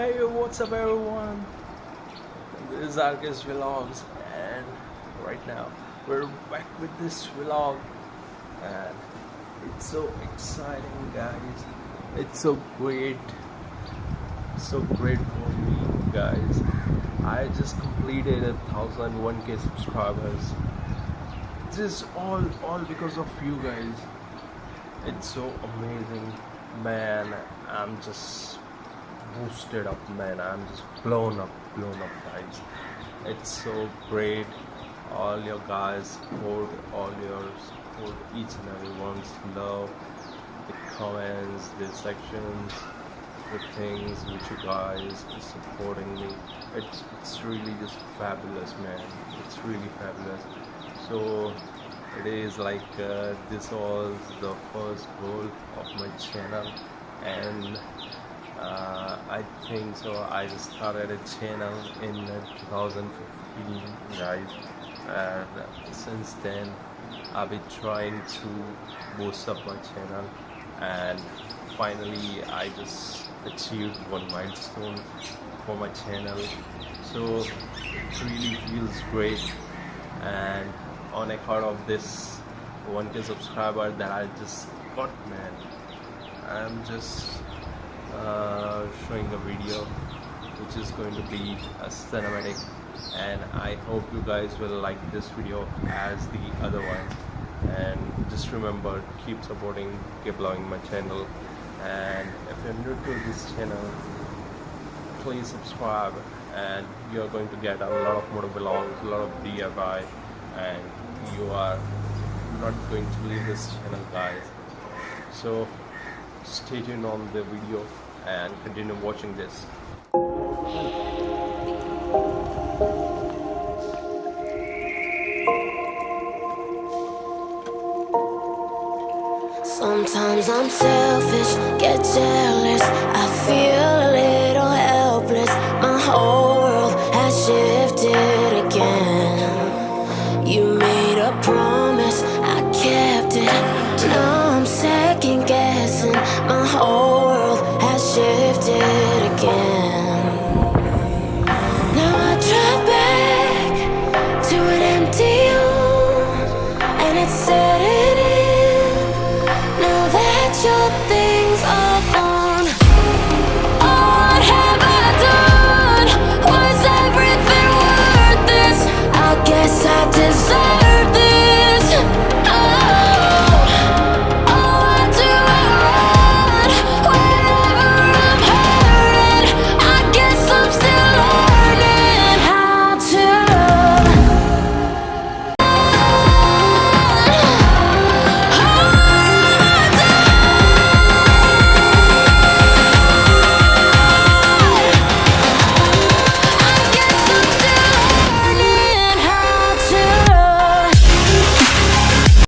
Hey, what's up everyone? This is r15love and right now we're back with this vlog and it's so exciting, guys. It's so great for me, guys. I just completed 1,001k subscribers. This is all because of you guys. It's so amazing, man. I'm just boosted up, man. I'm just blown up, guys. It's so great. All your guys support, each and everyone's love, the comments, the sections, the things which you guys is supporting me. It's really just fabulous, man. It's really fabulous. So it is like this was the first goal of my channel, and I think so. I just started a channel in 2015, guys, and since then I've been trying to boost up my channel, and finally I just achieved one milestone for my channel. So it really feels great, and on account of this 1k subscriber that I just got, man, I'm just showing a video which is going to be a cinematic, and I hope you guys will like this video as the other one. And just remember, keep supporting, keep loving my channel, and if you're new to this channel, please subscribe, and you're going to get a lot of motovlogs, a lot of DIY, and you are not going to leave this channel, guys. So stay tuned on the video and continue watching this. Sometimes I'm selfish, get jealous, I feel a little helpless. My whole world has shifted again. You made a promise, I kept it. Now I'm second guessing. My whole world has shifted again. Now I drive back to an empty home, and it's setting in. Now that your things are gone, what have I done? Was everything worth this? I guess I deserve